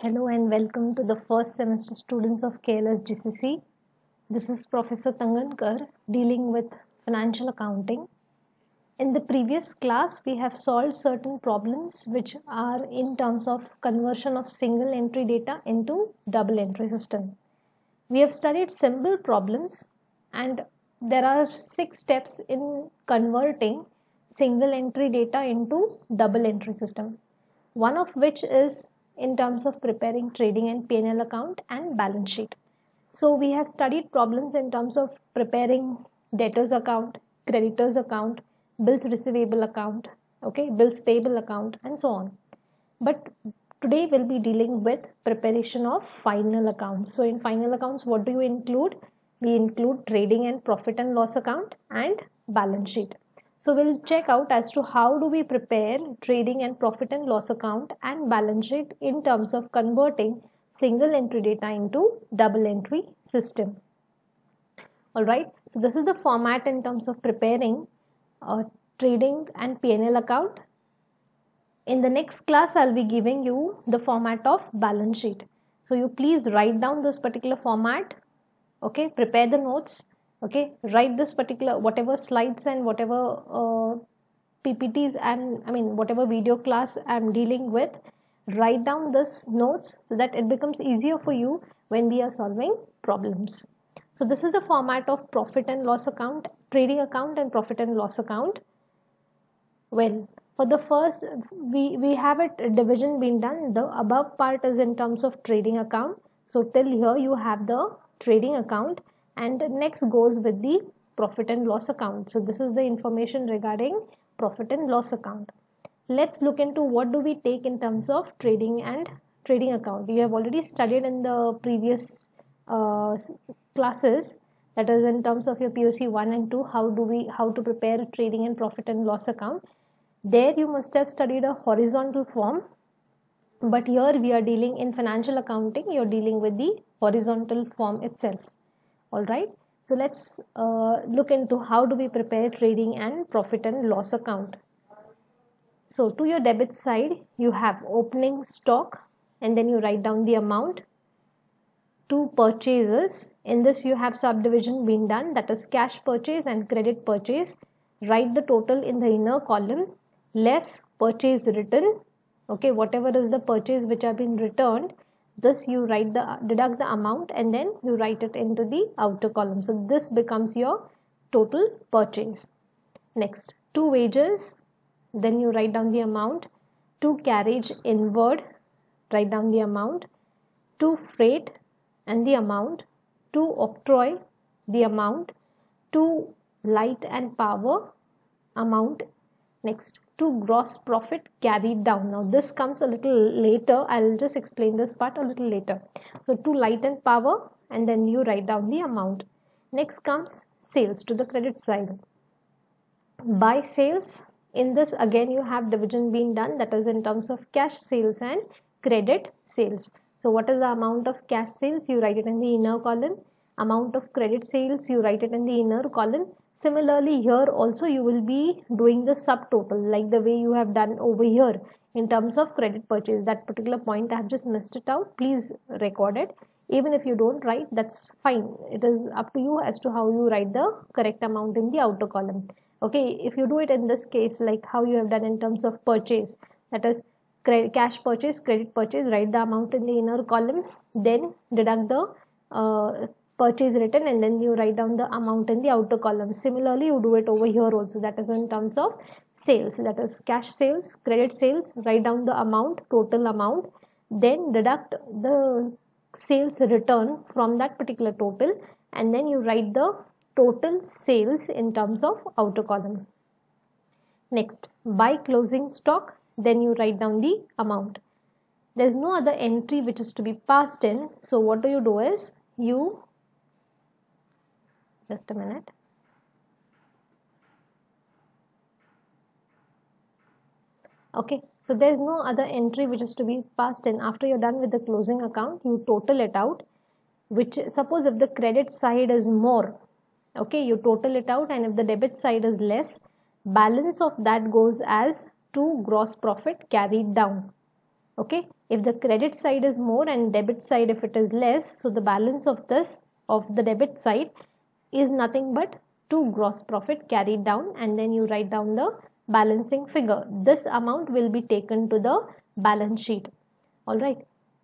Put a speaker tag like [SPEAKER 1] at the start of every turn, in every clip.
[SPEAKER 1] Hello and welcome to the first semester students of KLS GCC. This is Professor Tangankar dealing with financial accounting. In the previous class, we have solved certain problems which are in terms of conversion of single entry data into double entry system. We have studied simple problems and there are 6 steps in converting single entry data into double entry system. One of which is in terms of preparing trading and P&L account and balance sheet. So we have studied problems in terms of preparing debtors account, creditors account, bills receivable account, okay, bills payable account and so on. But today we'll be dealing with preparation of final accounts. So in final accounts, what do you include? We include trading and profit and loss account and balance sheet. So we'll check out as to how do we prepare trading and profit and loss account and balance sheet in terms of converting single entry data into double entry system. Alright, so this is the format in terms of preparing trading and P&L account. In the next class, I'll be giving you the format of balance sheet. So you please write down this particular format, okay, prepare the notes, okay, write this particular whatever slides and whatever PPTs and whatever video class I'm dealing with, write down this notes so that it becomes easier for you when we are solving problems. So this is the format of profit and loss account, trading account and profit and loss account. Well, for the first, we have a division being done. The above part is in terms of trading account. So till here you have the trading account and next goes with the profit and loss account. So this is the information regarding profit and loss account. Let's look into what do we take in terms of trading and trading account. You have already studied in the previous classes, that is in terms of your POC 1 and 2, how to prepare trading and profit and loss account. There you must have studied a horizontal form, but here we are dealing in financial accounting, you're dealing with the horizontal form itself. Alright, so let's look into how do we prepare trading and profit and loss account. So to your debit side, you have opening stock and then you write down the amount. To purchases, in this you have subdivision being done, that is cash purchase and credit purchase. Write the total in the inner column less purchase written, okay, whatever is the purchase which have been returned, this you deduct the amount and then you write it into the outer column. So this becomes your total purchase. Next, to wages, then you write down the amount. To carriage inward, write down the amount. To freight and the amount. To octroi, the amount. To light and power, amount. Next, to gross profit carried down. Now this comes a little later. I'll just explain this part a little later. So to light and power and then you write down the amount. Next comes sales to the credit side. By sales, in this again you have division being done, that is in terms of cash sales and credit sales. So what is the amount of cash sales? You write it in the inner column. Amount of credit sales, you write it in the inner column. Similarly, here also you will be doing the subtotal like the way you have done over here in terms of credit purchase. That particular point I have just missed it out. Please record it. Even if you don't write, that's fine. It is up to you as to how you write the correct amount in the outer column. Okay, if you do it in this case like how you have done in terms of purchase, that is cash purchase, credit purchase, write the amount in the inner column, then deduct the purchase written and then you write down the amount in the outer column. Similarly, you do it over here also, that is in terms of sales, that is cash sales, credit sales, write down the amount, total amount, then deduct the sales return from that particular total and then you write the total sales in terms of outer column. Next, by closing stock, then you write down the amount. There is no other entry which is to be passed in. So what do you do is you just a minute. Okay, so there is no other entry which is to be passed in. After you're done with the closing account, you total it out, which suppose if the credit side is more, okay, you total it out, and if the debit side is less, balance of that goes as to gross profit carried down. Okay, if the credit side is more and debit side if it is less, so the balance of this of the debit side is nothing but to gross profit carried down, and then you write down the balancing figure. This amount will be taken to the balance sheet. All right,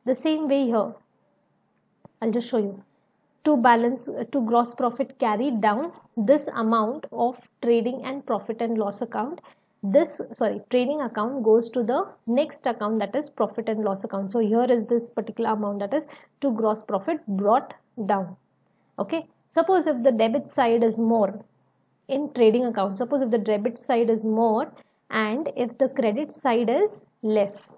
[SPEAKER 1] the same way here, I'll just show you. To gross profit carried down, this amount of trading and profit and loss account, this trading account goes to the next account, that is profit and loss account. So here is this particular amount, that is to gross profit brought down. Okay, suppose if the debit side is more in trading account, suppose if the debit side is more and if the credit side is less.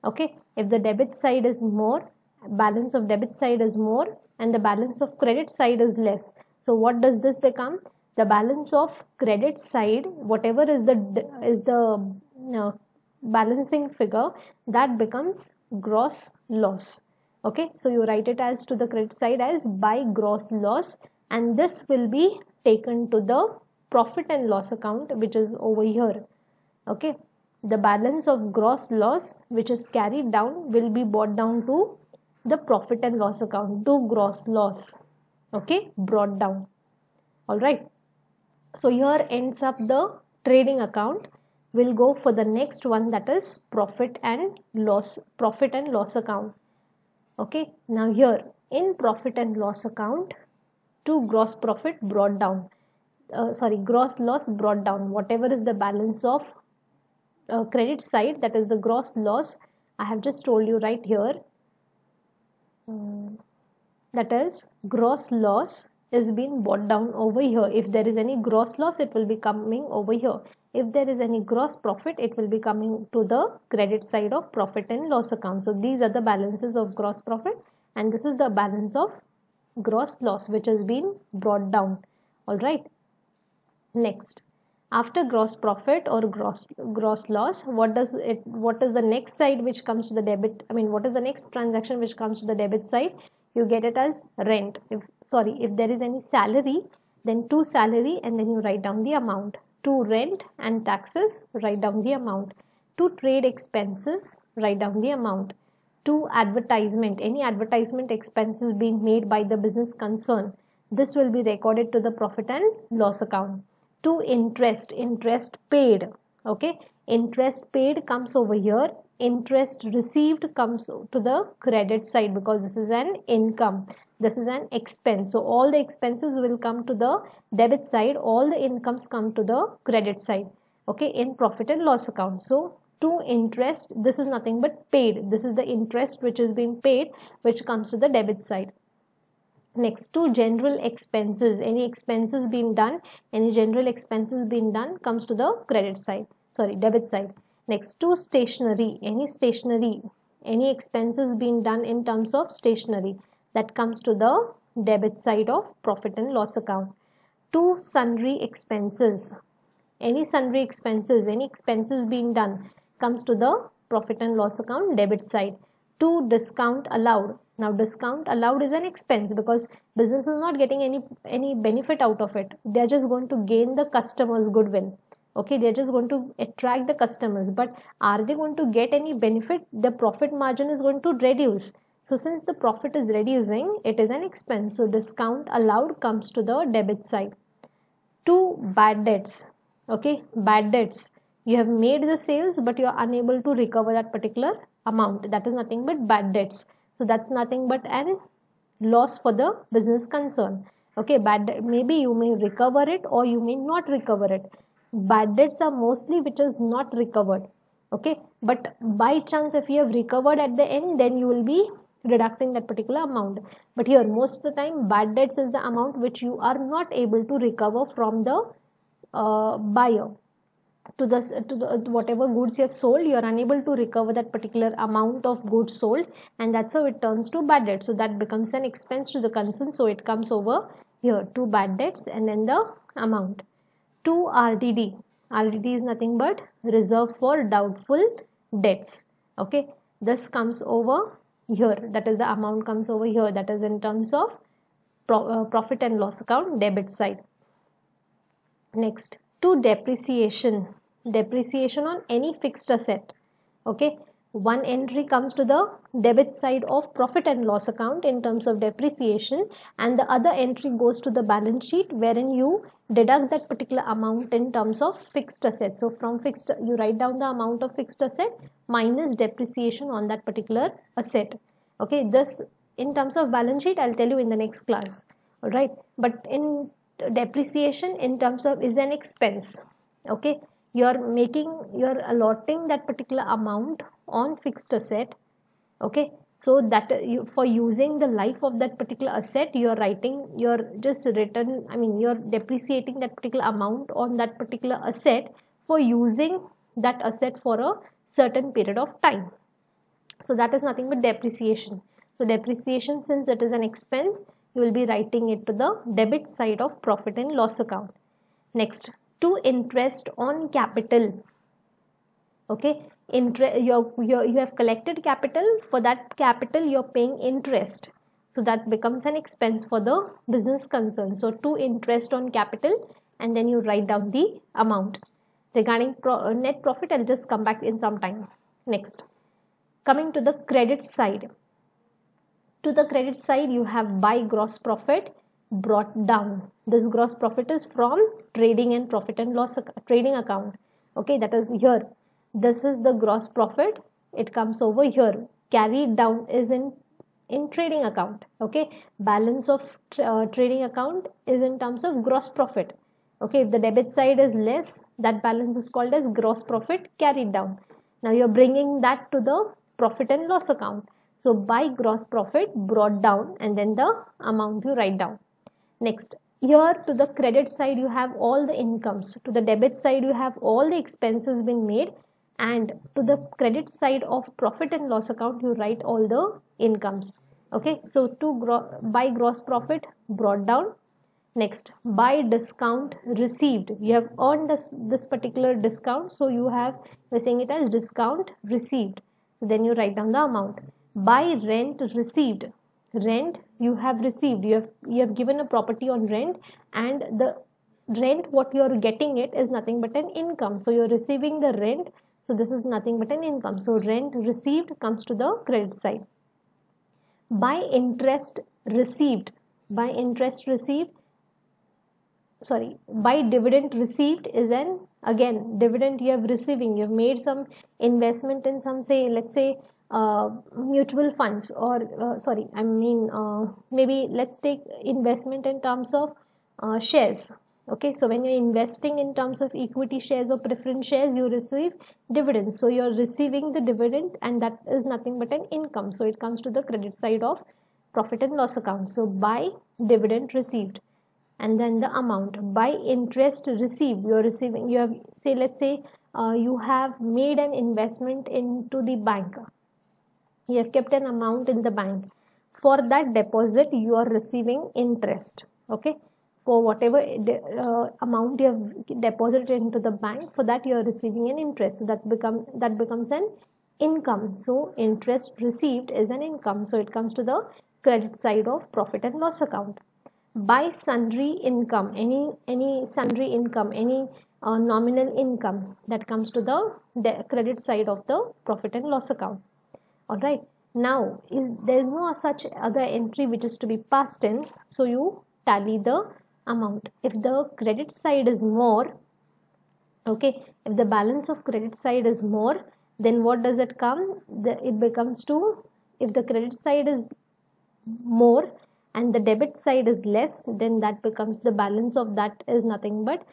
[SPEAKER 1] Okay, if the debit side is more, balance of debit side is more and the balance of credit side is less. So what does this become? The balance of credit side, whatever is the balancing figure, that becomes gross loss. Okay, so you write it as to the credit side as by gross loss, and this will be taken to the profit and loss account, which is over here. Okay, the balance of gross loss which is carried down will be brought down to the profit and loss account, to gross loss. Okay, brought down. All right, so here ends up the trading account. We'll go for the next one, that is profit and loss account. Okay, now here in profit and loss account, to gross profit brought down, gross loss brought down, whatever is the balance of credit side, that is the gross loss. I have just told you right here, that is gross loss is being brought down over here. If there is any gross loss, it will be coming over here. If there is any gross profit, it will be coming to the credit side of profit and loss account. So these are the balances of gross profit, and this is the balance of gross loss which has been brought down. All right, next, after gross profit or gross loss, what is the next side which comes to the debit, what is the next transaction which comes to the debit side? You get it as rent. If there is any salary, then to salary, and then you write down the amount. To rent and taxes, write down the amount. To trade expenses, write down the amount. To advertisement, any advertisement expenses being made by the business concern, this will be recorded to the profit and loss account. To interest paid. Okay, interest paid comes over here. Interest received comes to the credit side because this is an income, this is an expense. So all the expenses will come to the debit side, all the incomes come to the credit side. Okay, in profit and loss account. So to interest, this is nothing but paid, this is the interest which is being paid, which comes to the debit side. Next, to general expenses, any expenses being done, any general expenses being done comes to the debit side. Next, to stationery, any expenses being done in terms of stationery, that comes to the debit side of profit and loss account. To sundry expenses, any expenses being done comes to the profit and loss account, debit side. To discount allowed, now discount allowed is an expense because business is not getting any benefit out of it. They are just going to gain the customers' goodwill. Okay, they are just going to attract the customers, but are they going to get any benefit? The profit margin is going to reduce. So since the profit is reducing, it is an expense. So discount allowed comes to the debit side. To bad debts. Okay, bad debts, you have made the sales but you are unable to recover that particular amount, that is nothing but bad debts. So that's nothing but an loss for the business concern. Okay, bad debt, maybe you may recover it or you may not recover it. Bad debts are mostly which is not recovered. Okay, but by chance if you have recovered at the end, then you will be deducting that particular amount. But here most of the time bad debts is the amount which you are not able to recover from the buyer. To the whatever goods you have sold, you are unable to recover that particular amount of goods sold, and that's how it turns to bad debt. So that becomes an expense to the concern, so it comes over here to bad debts and then the amount. To RDD, RDD is nothing but reserve for doubtful debts. Okay, this comes over here, that is the amount comes over here, that is in terms of profit and loss account, debit side. Next, to depreciation on any fixed asset. Okay, one entry comes to the debit side of profit and loss account in terms of depreciation, and the other entry goes to the balance sheet wherein you deduct that particular amount in terms of fixed asset. So from fixed, you write down the amount of fixed asset minus depreciation on that particular asset. Okay, this in terms of balance sheet I'll tell you in the next class. All right, but in depreciation in terms of is an expense. Okay, you're allotting that particular amount on fixed asset. Okay, so that you, for using the life of that particular asset, you're just written, I mean you're depreciating that particular amount on that particular asset for using that asset for a certain period of time. So that is nothing but depreciation. So depreciation, since it is an expense, you will be writing it to the debit side of profit and loss account. Next, to interest on capital. Okay, you have collected capital. For that capital you're paying interest, so that becomes an expense for the business concern. So to interest on capital, and then you write down the amount. Regarding net profit, I'll just come back in some time. Next, coming to the credit side. To the credit side, you have by gross profit brought down. This gross profit is from trading and profit and loss trading account. Okay, that is here. This is the gross profit. It comes over here. Carried down is in trading account. Okay, balance of trading account is in terms of gross profit. Okay, if the debit side is less, that balance is called as gross profit carried down. Now you're bringing that to the profit and loss account. So by gross profit brought down, and then the amount you write down. Next, here to the credit side you have all the incomes. To the debit side you have all the expenses been made, and to the credit side of profit and loss account you write all the incomes. Okay, so by gross profit brought down. Next, by discount received. You have earned this particular discount, so you're saying it as discount received. So then you write down the amount. By rent received. Rent you have received. You have given a property on rent, and the rent what you are getting it is nothing but an income. So you're receiving the rent. So this is nothing but an income. So rent received comes to the credit side. By interest received. By interest received. Sorry, by dividend received is an, again, dividend you have receiving. You have made some investment in some, say, let's say mutual funds, or maybe let's take investment in terms of shares. Okay, so when you're investing in terms of equity shares or preference shares, you receive dividends. So you're receiving the dividend, and that is nothing but an income. So it comes to the credit side of profit and loss account. So by dividend received, and then the amount. By interest received, you are receiving, you have, say, let's say you have made an investment into the bank. You have kept an amount in the bank. For that deposit you are receiving interest. Okay, for whatever amount you have deposited into the bank, for that you are receiving an interest. So that becomes an income. So interest received is an income. So it comes to the credit side of profit and loss account. By sundry income, any sundry income, any nominal income, that comes to the credit side of the profit and loss account. All right, now there is no such other entry which is to be passed in, so you tally the amount. If the credit side is more, okay, if the balance of credit side is more, then what does it come? It becomes to, if the credit side is more and the debit side is less, then that becomes, the balance of that is nothing but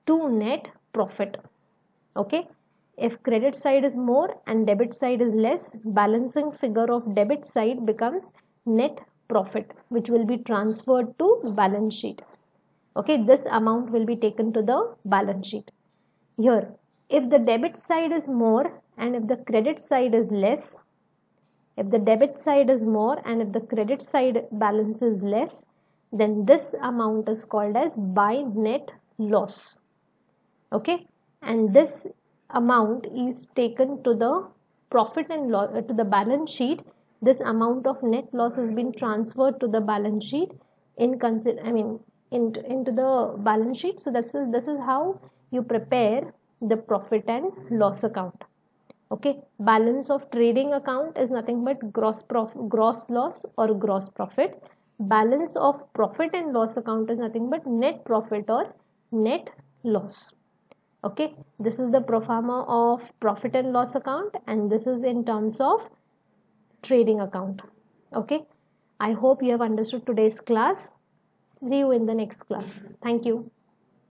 [SPEAKER 1] to net profit. Okay, if credit side is more and debit side is less, balancing figure of debit side becomes net profit, which will be transferred to balance sheet. Okay, this amount will be taken to the balance sheet. Here, if the debit side is more and if the credit side is less, if the debit side is more and if the credit side balance is less, then this amount is called as by net loss. Okay, and this amount is taken to the profit and loss, to the balance sheet. This amount of net loss has been transferred to the balance sheet into the balance sheet. So this is how you prepare the profit and loss account. Okay, balance of trading account is nothing but gross loss or gross profit. Balance of profit and loss account is nothing but net profit or net loss. Okay, this is the pro forma of profit and loss account, and this is in terms of trading account. Okay, I hope you have understood today's class. See you in the next class. Thank you.